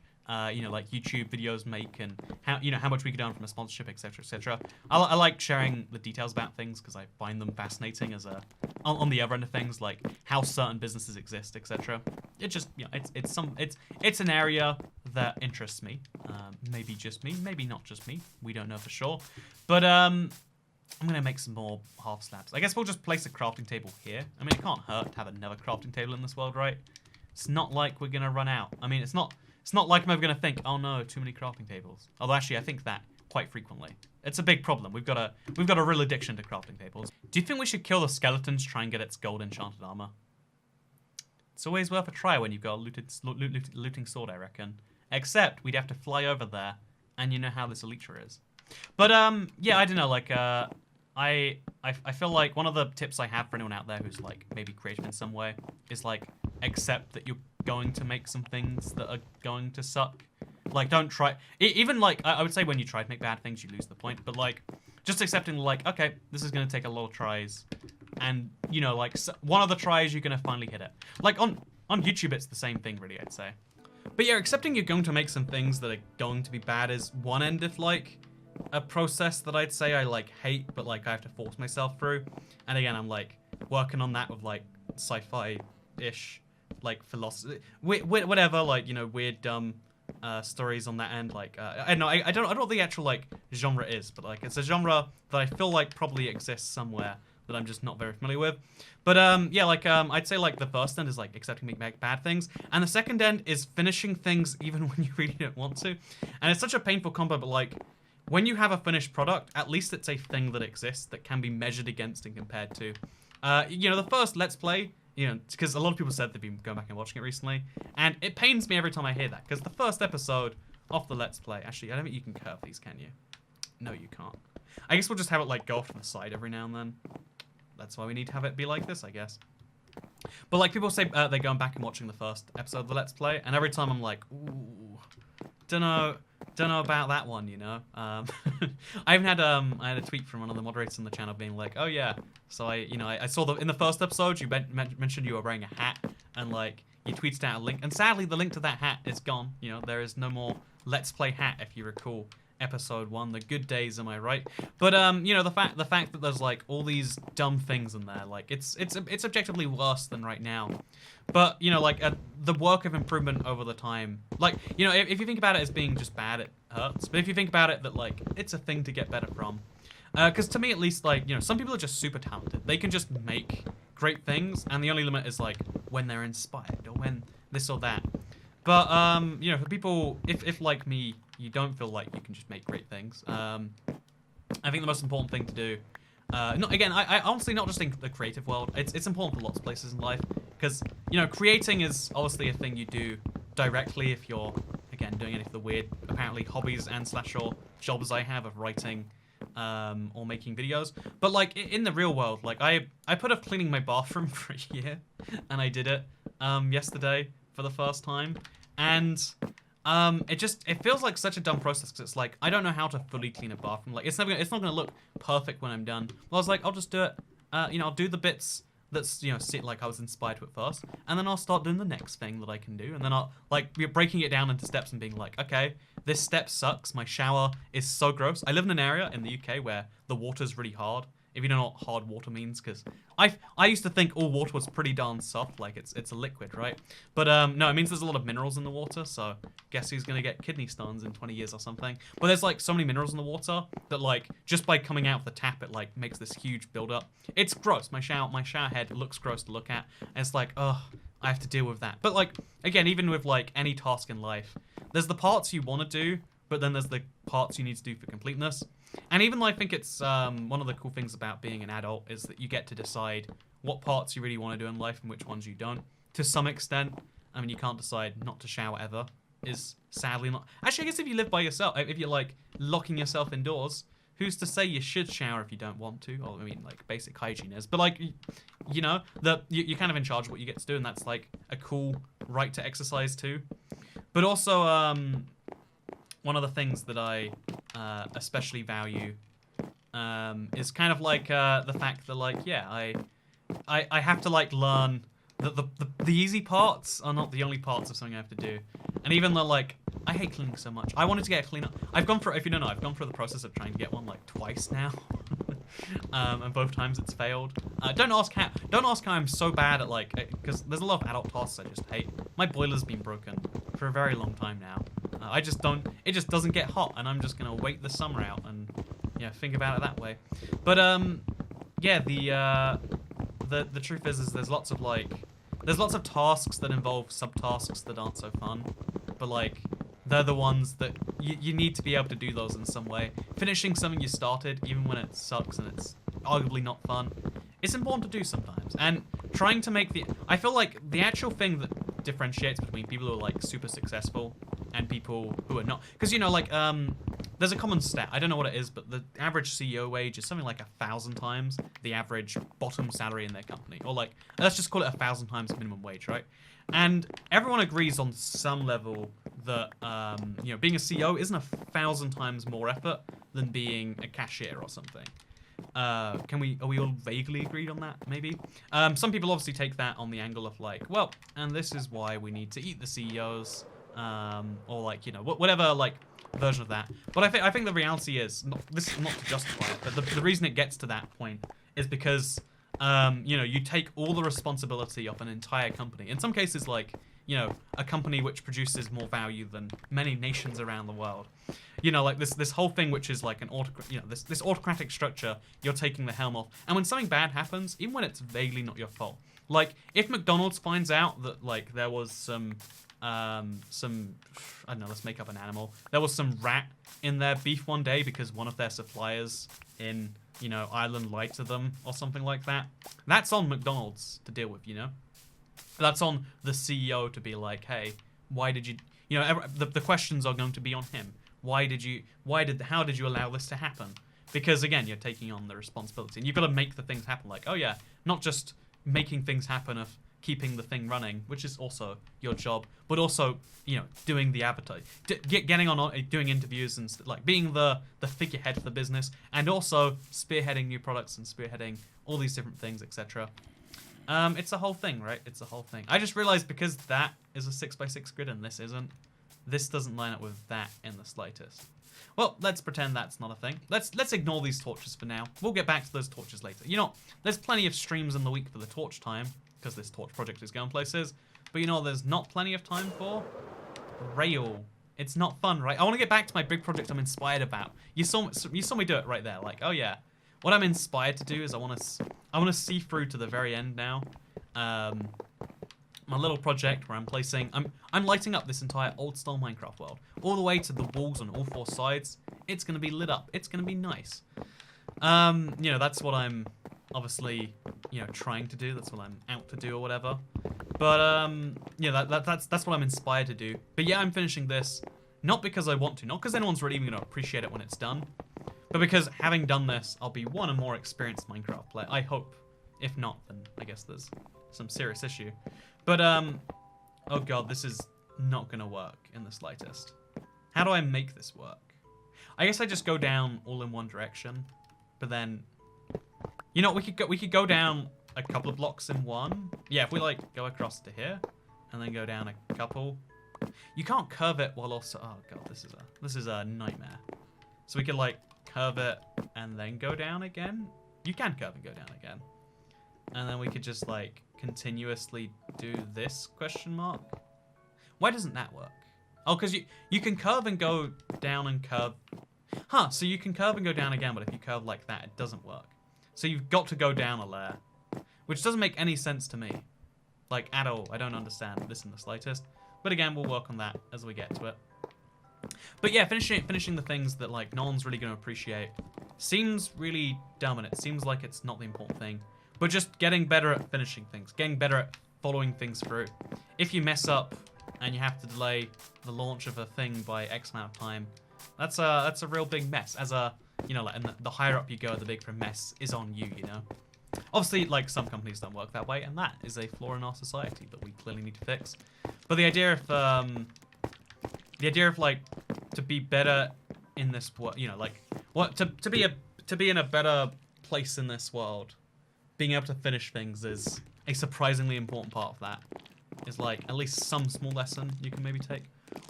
you know, like, YouTube videos make, and how, you know, how much we could earn from a sponsorship, etc., etc. I like sharing the details about things because I find them fascinating as on the other end of things, like how certain businesses exist, etc. It just, you know, it's an area that interests me. Maybe just me, maybe not just me. We don't know for sure. But I'm gonna make some more half slabs. I guess we'll just place a crafting table here. I mean, it can't hurt to have another crafting table in this world, right? It's not like we're gonna run out. I mean, it's not like I'm ever gonna think, oh no, too many crafting tables. Although actually, I think that quite frequently. It's a big problem. We've got a real addiction to crafting tables. Do you think we should kill the skeletons to try and get its gold enchanted armor? It's always worth a try when you've got a looting sword, I reckon. Except we'd have to fly over there, and you know how this elytra is. But yeah, I don't know. Like I feel like one of the tips I have for anyone out there who's like maybe creative in some way is like accept that you're going to make some things that are going to suck. Like don't try. Even like I would say when you try to make bad things, you lose the point. But like just accepting like okay, this is gonna take a lot of tries, and you know like one of the tries you're gonna finally hit it. Like on YouTube, it's the same thing really, I'd say. But yeah, accepting you're going to make some things that are going to be bad is one end of like a process that I'd say I like hate, but like I have to force myself through. And again, I'm like working on that with like sci-fi-ish like philosophy, whatever, like you know, weird dumb stories on that end. Like I don't know, I don't know what the actual like genre is, but like it's a genre that I feel like probably exists somewhere that I'm just not very familiar with. But yeah, like I'd say like the first end is like accepting make bad things, and the second end is finishing things even when you really don't want to. And it's such a painful combo, but like when you have a finished product, at least it's a thing that exists that can be measured against and compared to. You know, the first Let's Play, you know, because a lot of people said they've been going back and watching it recently, and it pains me every time I hear that, because the first episode of the Let's Play, actually, I don't think you can curve these, can you? No, you can't. I guess we'll just have it like go off to the side every now and then. That's why we need to have it be like this, I guess. But like people say they're going back and watching the first episode of the Let's Play, and every time I'm like, ooh, don't know about that one, you know. I even had I had a tweet from one of the moderators on the channel being like, oh yeah, so I saw in the first episode you mentioned you were wearing a hat, and like you tweeted out a link, and sadly the link to that hat is gone. You know, there is no more Let's Play hat, if you recall. Episode 1, the good days, am I right? But you know, the fact that there's like all these dumb things in there, like it's objectively worse than right now. But you know, like the work of improvement over the time, like you know, if you think about it as being just bad, it hurts. But if you think about it that like it's a thing to get better from, because to me at least, like you know, some people are just super talented. They can just make great things, and the only limit is like when they're inspired or when this or that. But you know, for people, if like me, you don't feel like you can just make great things. I think the most important thing to do, I honestly not just in the creative world. It's important for lots of places in life, because you know, creating is obviously a thing you do directly if you're again doing any of the weird apparently hobbies and / or jobs I have of writing or making videos. But like in the real world, like I put off cleaning my bathroom for a year, and I did it yesterday for the first time. And it feels like such a dumb process, because it's like I don't know how to fully clean a bathroom. Like it's not gonna look perfect when I'm done. Well, I was like, I'll just do it. You know, I'll do the bits that's you know like I was inspired to at first, and then I'll start doing the next thing that I can do, and then I'll like be breaking it down into steps and being like, okay, this step sucks. My shower is so gross. I live in an area in the UK where the water's really hard. If you don't know what hard water means, because I used to think all water was pretty darn soft, like it's a liquid, right? But no, it means there's a lot of minerals in the water, so guess who's gonna get kidney stones in 20 years or something? But there's like so many minerals in the water that like just by coming out of the tap, it like makes this huge buildup. It's gross. My shower head looks gross to look at, and it's like, ugh, I have to deal with that. But like again, even with like any task in life, there's the parts you want to do, but then there's the parts you need to do for completeness. And even though I think it's one of the cool things about being an adult is that you get to decide what parts you really want to do in life and which ones you don't. To some extent, I mean, you can't decide not to shower ever. Is sadly not. Actually, I guess if you live by yourself, if you're like locking yourself indoors, who's to say you should shower if you don't want to? Or I mean, like basic hygiene is. But like, you know, you're kind of in charge of what you get to do, and that's like a cool right to exercise too. But also, one of the things that I especially value is kind of like the fact that like yeah I have to like learn that the easy parts are not the only parts of something I have to do. And even though like I hate cleaning so much, I wanted to get a cleaner. I've gone through, if you don't know, I've gone through the process of trying to get one like twice now. And both times it's failed. Don't ask how I'm so bad at like, because there's a lot of adult tasks I just hate. My boiler's been broken for a very long time now. It just doesn't get hot, and I'm just gonna wait the summer out and yeah, think about it that way. But yeah, the truth is there's lots of tasks that involve subtasks that aren't so fun, but like they're the ones that you need to be able to do those in some way. Finishing something you started, even when it sucks and it's arguably not fun, it's important to do sometimes. And trying to make I feel like the actual thing that differentiates between people who are like super successful and people who are not, because you know, like there's a common stat, I don't know what it is, but the average CEO wage is something like 1,000 times the average bottom salary in their company, or like let's just call it 1,000 times minimum wage, right? And everyone agrees on some level that you know, being a CEO isn't 1,000 times more effort than being a cashier or something. Are we all vaguely agreed on that? Maybe. Some people obviously take that on the angle of like, well, and this is why we need to eat the CEOs, or like, you know, whatever like version of that. But I think the reality is, this is not to justify it, but the reason it gets to that point is because you know, you take all the responsibility of an entire company. In some cases, like, you know, a company which produces more value than many nations around the world. You know, like this whole thing, which is like an this autocratic structure. You're taking the helm off, and when something bad happens, even when it's vaguely not your fault, like if McDonald's finds out that like there was some I don't know, let's make up an animal. There was some rat in their beef one day because one of their suppliers in, you know, Ireland lied to them or something like that. That's on McDonald's to deal with, you know. That's on the CEO to be like, hey, why did you, you know, the questions are going to be on him. How did you allow this to happen? Because again, you're taking on the responsibility, and you've got to make the things happen. Like, oh yeah, not just making things happen of keeping the thing running, which is also your job, but also, you know, doing the advertising, getting on, doing interviews and like being the figurehead for the business, and also spearheading new products and spearheading all these different things, etc. It's a whole thing, right? It's a whole thing. I just realized because that is a 6x6 grid and this isn't, this doesn't line up with that in the slightest. Well, let's pretend that's not a thing. Let's ignore these torches for now. We'll get back to those torches later. You know, there's plenty of streams in the week for the torch time, because this torch project is going places. But you know, there's not plenty of time for rail. It's not fun, right? I want to get back to my big project I'm inspired about. You saw me do it right there. Like, oh yeah, what I'm inspired to do is I want to see through to the very end now. My little project where I'm lighting up this entire old style Minecraft world all the way to the walls on all 4 sides. It's gonna be lit up. It's gonna be nice. You know, that's what I'm obviously, you know, trying to do. That's what I'm out to do or whatever. But yeah, that's what I'm inspired to do. But yeah, I'm finishing this not because I want to, not because anyone's really even gonna appreciate it when it's done, but because having done this, I'll be a more experienced Minecraft player. I hope. If not, then I guess there's some serious issue. But oh god, this is not gonna work in the slightest. How do I make this work? I guess I just go down all in one direction, but then, you know, we could go down a couple of blocks in one. Yeah, if we like go across to here, and then go down a couple. You can't curve it while also. Oh god, this is a nightmare. So we could like curve it and then go down again. You can curve and go down again, and then we could just like continuously do this question mark. Why doesn't that work? Oh, because you can curve and go down and curve. Huh, so you can curve and go down again, but if you curve like that, it doesn't work. So you've got to go down a layer, which doesn't make any sense to me. Like, at all. I don't understand this in the slightest. But again, we'll work on that as we get to it. But yeah, finishing the things that like no one's really going to appreciate seems really dumb, and it seems like it's not the important thing. But just getting better at finishing things, getting better at following things through. If you mess up and you have to delay the launch of a thing by X amount of time, that's a real big mess. As a, you know, like, and the higher up you go, the bigger mess is on you, you know. Obviously, like, some companies don't work that way, and that is a flaw in our society that we clearly need to fix. But the idea of like to be better in this world, you know, like to be in a better place in this world, being able to finish things is a surprisingly important part of that. Is like at least some small lesson you can maybe take,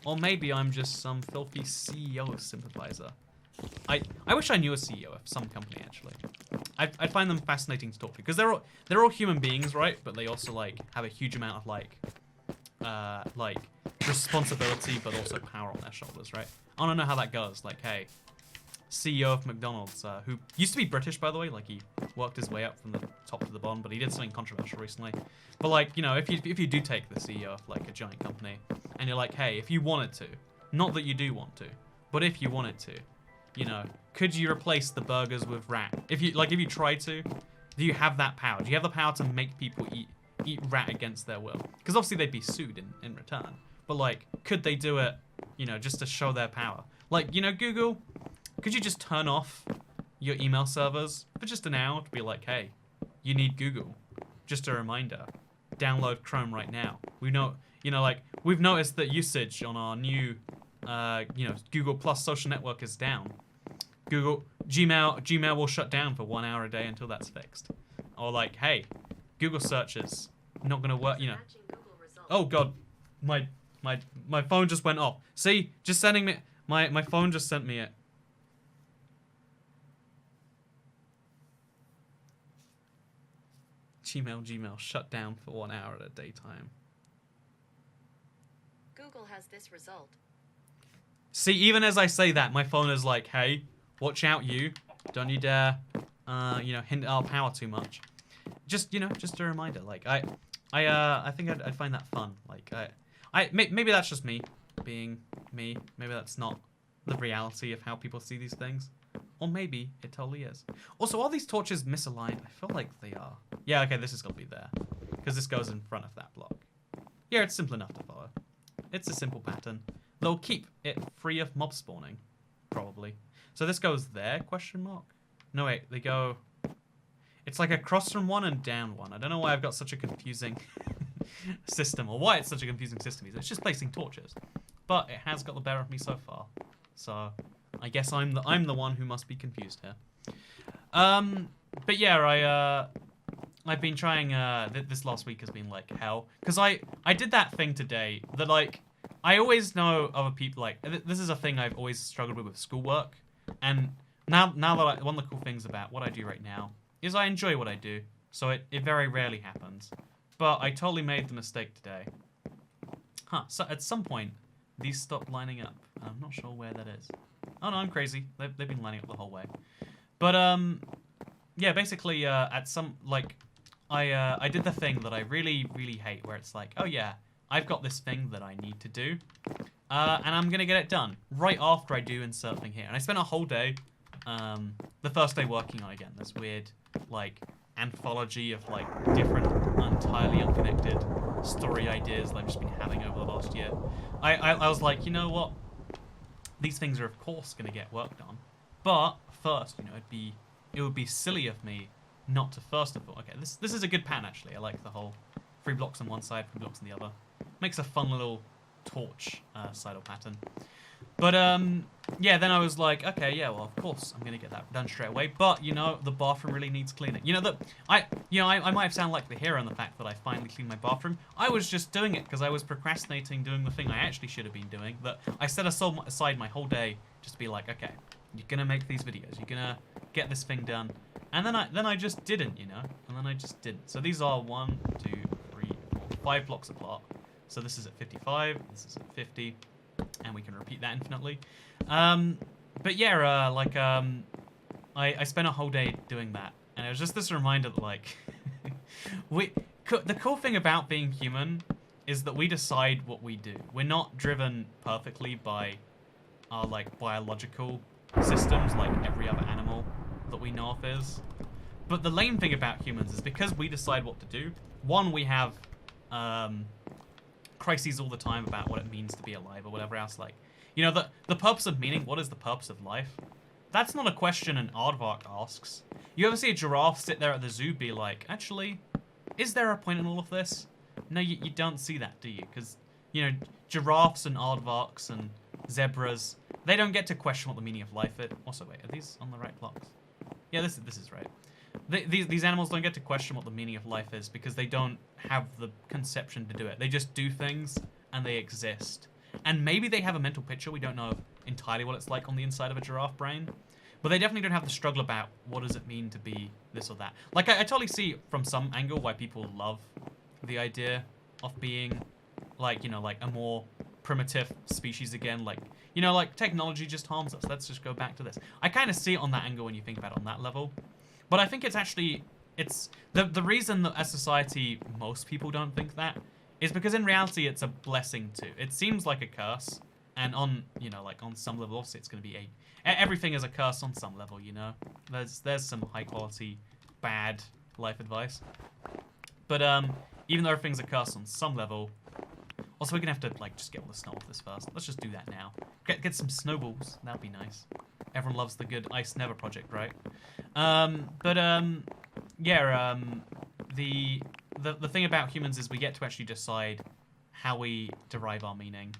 or maybe I'm just some filthy CEO sympathizer. I wish I knew a CEO of some company actually. I find them fascinating to talk to because they're all human beings, right? But they also like have a huge amount of like responsibility, but also power on their shoulders, right? I don't know how that goes. Like, hey, CEO of McDonald's, who used to be British, by the way. Like, he worked his way up from the top to the bottom, but he did something controversial recently. But, like, you know, if you do take the CEO of, like, a giant company, and you're like, hey, if you wanted to, not that you do want to, but if you wanted to, you know, could you replace the burgers with rat? If you tried to, do you have that power? Do you have the power to make people eat rat against their will? Because obviously they'd be sued in return. But, like, could they do it, you know, just to show their power? Like, you know, Google, could you just turn off your email servers for just an hour to be like, hey, you need Google. Just a reminder. Download Chrome right now. We know, you know, like, we've noticed that usage on our new, you know, Google Plus social network is down. Gmail will shut down for 1 hour a day until that's fixed. Or like, hey, Google searches not gonna work, you know. Oh God, my phone just went off. See, just sending me, my phone just sent me it. Gmail shut down for 1 hour at a daytime. Google has this result. See, even as I say that, my phone is like, hey, watch out, you. Don't you dare, you know, hint at our power too much. Just, you know, just a reminder. Like, I think I'd find that fun. Like, maybe that's just me being me. Maybe that's not the reality of how people see these things. Or maybe it totally is. Also, are these torches misaligned? I feel like they are. Yeah, okay, this is gonna be there. Because this goes in front of that block. Yeah, it's simple enough to follow. It's a simple pattern. They'll keep it free of mob spawning. Probably. So this goes there, question mark? No, wait, they go... It's like across from one and down one. I don't know why I've got such a confusing system, or why it's such a confusing system. It's just placing torches. But it has got the better of me so far. So I guess I'm the one who must be confused here. But yeah, I've been trying, this last week has been like hell. Because I did that thing today that, like, I always know other people, like, this is a thing I've always struggled with schoolwork. And now that one of the cool things about what I do right now is I enjoy what I do. So it very rarely happens. But I totally made the mistake today. Huh, so at some point, these stopped lining up. I'm not sure where that is. Oh no, I'm crazy. They've been lining up the whole way. But, yeah, basically, at some, like, I did the thing that I really, really hate, where it's like, oh yeah, I've got this thing that I need to do, and I'm gonna get it done right after I do insert thing here. And I spent a whole day, the first day working on, again, this weird, like, anthology of, like, different, entirely unconnected story ideas that I've just been having over the last year. I was like, you know what? These things are, of course, gonna get worked on. But first, you know, it would be silly of me not to first of all... Okay, this is a good pattern, actually. I like the whole 3 blocks on one side, 3 blocks on the other. Makes a fun little torch sidle pattern. But, yeah, then I was like, okay, yeah, well, of course, I'm gonna get that done straight away. But, you know, the bathroom really needs cleaning. You know, I might have sounded like the hero in the fact that I finally cleaned my bathroom. I was just doing it because I was procrastinating doing the thing I actually should have been doing. That I set aside my whole day just to be like, okay, you're gonna make these videos. You're gonna get this thing done. And then I just didn't, you know? And then I just didn't. So these are 1, 2, 3, 4, 5 blocks apart. So this is at 55, this is at 50, and we can repeat that infinitely. But yeah, I spent a whole day doing that, and it was just this reminder that, like, the cool thing about being human is that we decide what we do. We're not driven perfectly by our, like, biological systems like every other animal that we know of is. But the lame thing about humans is because we decide what to do, one, we have crises all the time about what it means to be alive or whatever else. Like, you know, the purpose of meaning, what is the purpose of life? That's not a question an aardvark asks. You ever see a giraffe sit there at the zoo be like, actually, is there a point in all of this? No, you don't see that, do you? Because, you know, giraffes and aardvarks and zebras, they don't get to question what the meaning of life is. Also, wait, are these on the right blocks? Yeah, this is right. These animals don't get to question what the meaning of life is because they don't have the conception to do it. They just do things and they exist. And maybe they have a mental picture. We don't know entirely what it's like on the inside of a giraffe brain. But they definitely don't have the struggle about what does it mean to be this or that. Like, I totally see from some angle why people love the idea of being, like, you know, like a more primitive species again. Like, you know, like technology just harms us. Let's just go back to this. I kind of see it on that angle when you think about it on that level. But I think it's actually, it's the reason that as society, most people don't think that is because in reality, it's a blessing too. It seems like a curse. And on, you know, like on some level, obviously it's going to be everything is a curse on some level, you know. There's some high quality, bad life advice. But even though everything's a curse on some level, also we're gonna have to like just get all the snow off this first. Let's just do that now. Get some snowballs. That'd be nice. Everyone loves the good Ice Never project, right? Yeah. The thing about humans is we get to actually decide how we derive our meaning,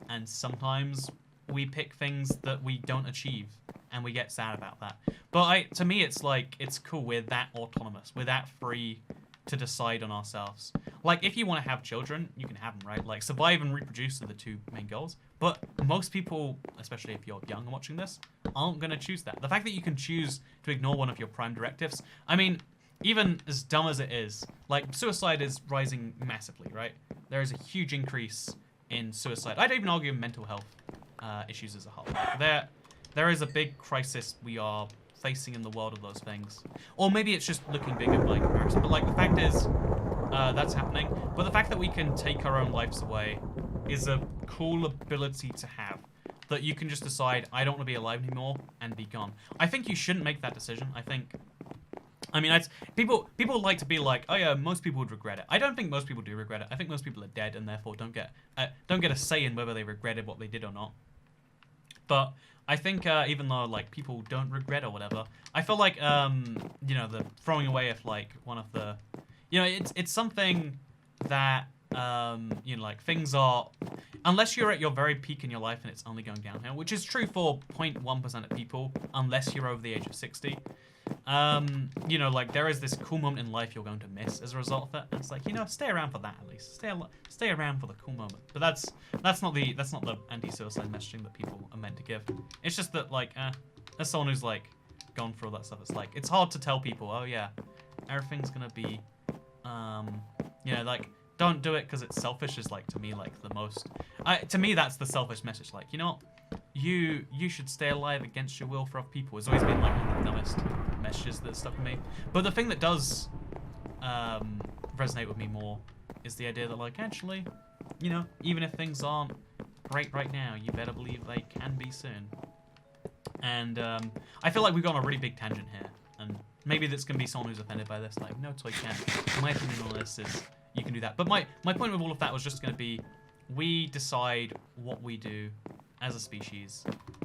and sometimes we pick things that we don't achieve, and we get sad about that. But to me, it's like it's cool. We're that autonomous. We're that free to decide on ourselves. Like, if you want to have children, you can have them, right? Like, survive and reproduce are the two main goals. But most people, especially if you're young and watching this, aren't going to choose that. The fact that you can choose to ignore one of your prime directives, I mean, even as dumb as it is, like, suicide is rising massively, right? There is a huge increase in suicide. I'd even argue mental health issues as a whole. There is a big crisis we are facing in the world of those things. Or maybe it's just looking bigger by comparison. But like the fact is, that's happening. But the fact that we can take our own lives away is a cool ability to have. That you can just decide, I don't want to be alive anymore, and be gone. I think you shouldn't make that decision. I mean, people like to be like, oh yeah, most people would regret it. I don't think most people do regret it. I think most people are dead and therefore don't get a say in whether they regretted what they did or not. But I think even though like people don't regret or whatever, I feel like you know, the throwing away of like one of the, you know, it's something that you know, like things are, unless you're at your very peak in your life and it's only going downhill, which is true for 0.1% of people, unless you're over the age of 60. You know, like there is this cool moment in life you're going to miss as a result of it. And it's like, you know, stay around for that at least. Stay around for the cool moment. But that's not the anti-suicide messaging that people are meant to give. It's just that like, as someone who's like gone through all that stuff, it's like it's hard to tell people, oh yeah, everything's gonna be, you know, like don't do it because it's selfish is like to me like the most. To me that's the selfish message. Like, you know what? You should stay alive against your will for other people. It's always been like one of the dumbest messages that stuck with me. But the thing that does resonate with me more is the idea that like actually, you know, even if things aren't great right now, you better believe they can be soon. And I feel like we've gone on a really big tangent here, and maybe that's gonna be someone who's offended by this. Like, no, Toy Ken. My opinion on this is you can do that. But my point with all of that was just gonna be, we decide what we do as a species,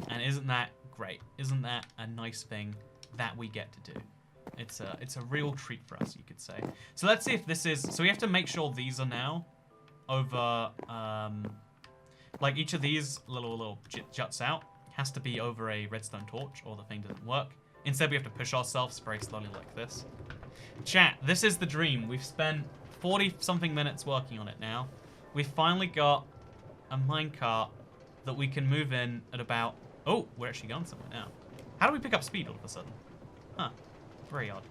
and isn't that great? Isn't that a nice thing that we get to do? It's a real treat for us, you could say. So let's see if this is, so we have to make sure these are now over, like each of these little juts out has to be over a redstone torch or the thing doesn't work. Instead we have to push ourselves very slowly like this. Chat, this is the dream. We've spent 40 something minutes working on it now. We've finally got a minecart that we can move in at about, oh, we're actually going somewhere now. How do we pick up speed all of a sudden? Huh, very odd.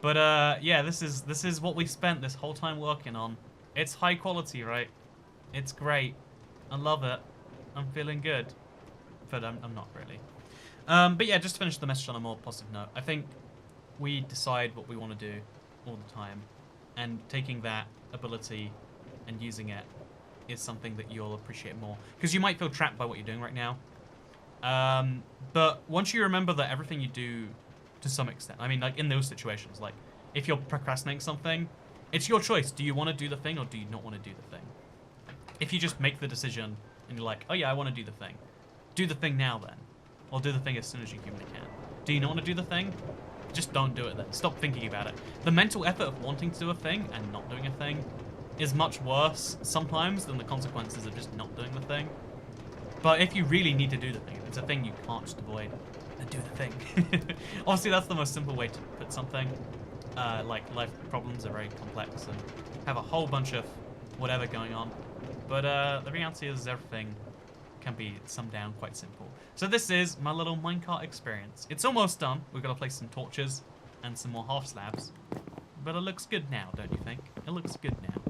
But yeah, this is what we spent this whole time working on. It's high quality, right? It's great. I love it. I'm feeling good. But I'm not really. But yeah, just to finish the message on a more positive note, I think we decide what we want to do all the time, and taking that ability and using it is something that you'll appreciate more. Because you might feel trapped by what you're doing right now. But once you remember that everything you do, to some extent, I mean, like in those situations, like if you're procrastinating something, it's your choice. Do you want to do the thing or do you not want to do the thing? If you just make the decision and you're like, oh yeah, I want to do the thing now then. Or do the thing as soon as you humanly can. Do you not want to do the thing? Just don't do it then. Stop thinking about it. The mental effort of wanting to do a thing and not doing a thing is much worse sometimes than the consequences of just not doing the thing. But if you really need to do the thing, if it's a thing you can't just avoid, then do the thing. Obviously, that's the most simple way to put something. Like, life problems are very complex and have a whole bunch of whatever going on. But the reality is everything can be summed down quite simple. So this is my little minecart experience. It's almost done. We've got to place some torches and some more half slabs. But it looks good now, don't you think? It looks good now.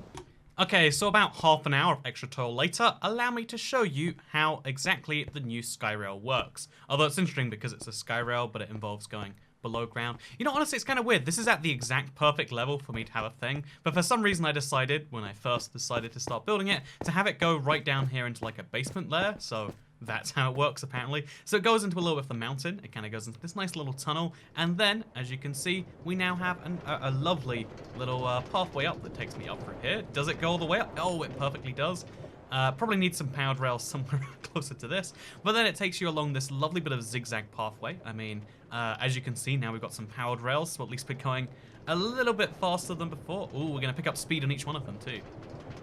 Okay, so about half an hour of extra toil later, allow me to show you how exactly the new Skyrail works. Although it's interesting because it's a Skyrail, but it involves going below ground. You know, honestly, it's kind of weird. This is at the exact perfect level for me to have a thing, but for some reason I decided, when I first decided to start building it, to have it go right down here into like a basement layer, so that's how it works apparently. So it goes into a little bit of the mountain, it kind of goes into this nice little tunnel, and then, as you can see, we now have a lovely little pathway up that takes me up through here. Does it go all the way up? Oh, it perfectly does. Probably need some powered rails somewhere closer to this. But then it takes you along this lovely bit of zigzag pathway. I mean, as you can see, now we've got some powered rails, so at least we're going a little bit faster than before. Ooh, we're going to pick up speed on each one of them too.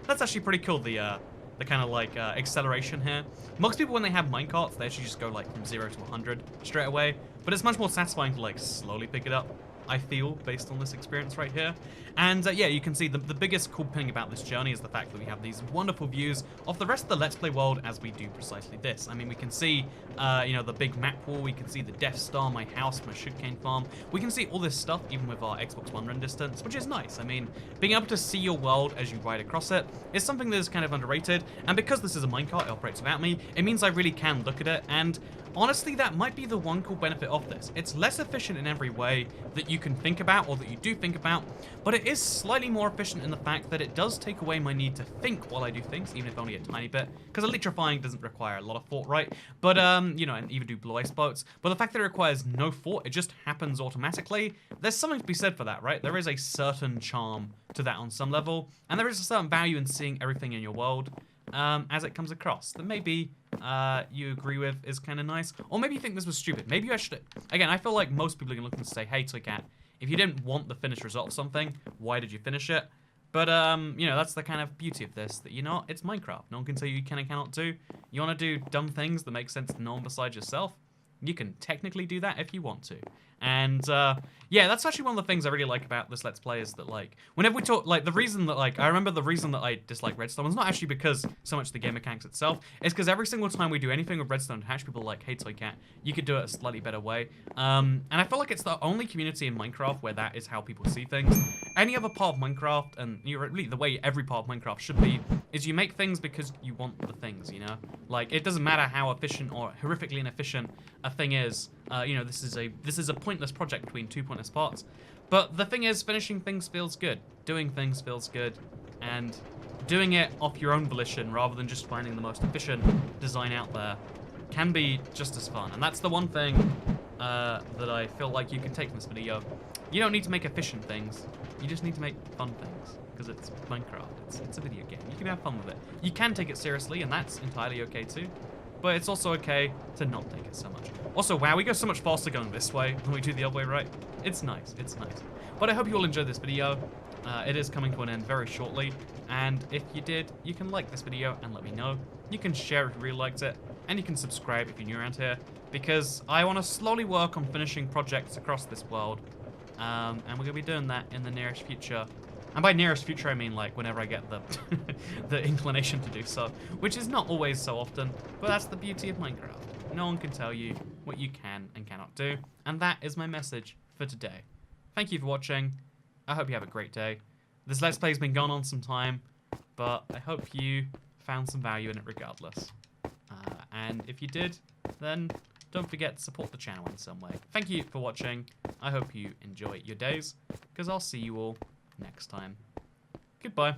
That's actually pretty cool, the kind of like acceleration here. Most people, when they have minecarts, they actually just go like from 0 to 100 straight away. But it's much more satisfying to like slowly pick it up, I feel, based on this experience right here. And yeah, you can see the biggest cool thing about this journey is the fact that we have these wonderful views of the rest of the Let's Play world as we do precisely this. I mean, we can see, you know, the big map wall, we can see the Death Star, my house, my sugarcane farm. We can see all this stuff even with our Xbox One run distance, which is nice. I mean, being able to see your world as you ride across it is something that is kind of underrated. And because this is a minecart, it operates without me, it means I really can look at it. And honestly, that might be the one cool benefit of this. It's less efficient in every way that you can think about or that you do think about, but it is slightly more efficient in the fact that it does take away my need to think while I do things, even if only a tiny bit, because electrifying doesn't require a lot of thought, right? But, you know, and even do blue ice boats. But the fact that it requires no thought, it just happens automatically, there's something to be said for that, right? There is a certain charm to that on some level, and there is a certain value in seeing everything in your world as it comes across that maybe you agree with is kind of nice, or maybe you think this was stupid. Maybe you actually, again, I feel like most people are gonna look and say, hey Toycat, if you didn't want the finished result of something, why did you finish it? But you know, that's the kind of beauty of this, that, you know, it's Minecraft. No one can tell you can and cannot do. You want to do dumb things that make sense to no one besides yourself, you can technically do that if you want to. And yeah, that's actually one of the things I really like about this Let's Play is that, like, whenever we talk, like, the reason that, like, I remember the reason that I dislike Redstone was not actually because so much the game mechanics itself, it's because every single time we do anything with Redstone attached, people are like, hey Toycat, you could do it a slightly better way. And I feel like it's the only community in Minecraft where that is how people see things. Any other part of Minecraft, and really the way every part of Minecraft should be, is you make things because you want the things, you know? Like, it doesn't matter how efficient or horrifically inefficient a thing is. You know, this is a pointless project between two pointless parts. But the thing is, finishing things feels good. Doing things feels good. And doing it off your own volition rather than just finding the most efficient design out there can be just as fun. And that's the one thing that I feel like you can take from this video. You don't need to make efficient things. You just need to make fun things. Because it's Minecraft. It's a video game. You can have fun with it. You can take it seriously, and that's entirely okay too. But it's also okay to not take it so much. Also, wow, we go so much faster going this way than we do the other way, right? It's nice, it's nice. But I hope you all enjoyed this video. It is coming to an end very shortly. And if you did, you can like this video and let me know. You can share if you really liked it. And you can subscribe if you're new around here. Because I want to slowly work on finishing projects across this world. And we're going to be doing that in the nearest future. And by nearest future, I mean, like, whenever I get the the inclination to do so, which is not always so often, but that's the beauty of Minecraft. No one can tell you what you can and cannot do, and that is my message for today. Thank you for watching. I hope you have a great day. This Let's Play's been gone on some time, but I hope you found some value in it regardless. And if you did, then don't forget to support the channel in some way. Thank you for watching. I hope you enjoy your days, because I'll see you all next time. Goodbye.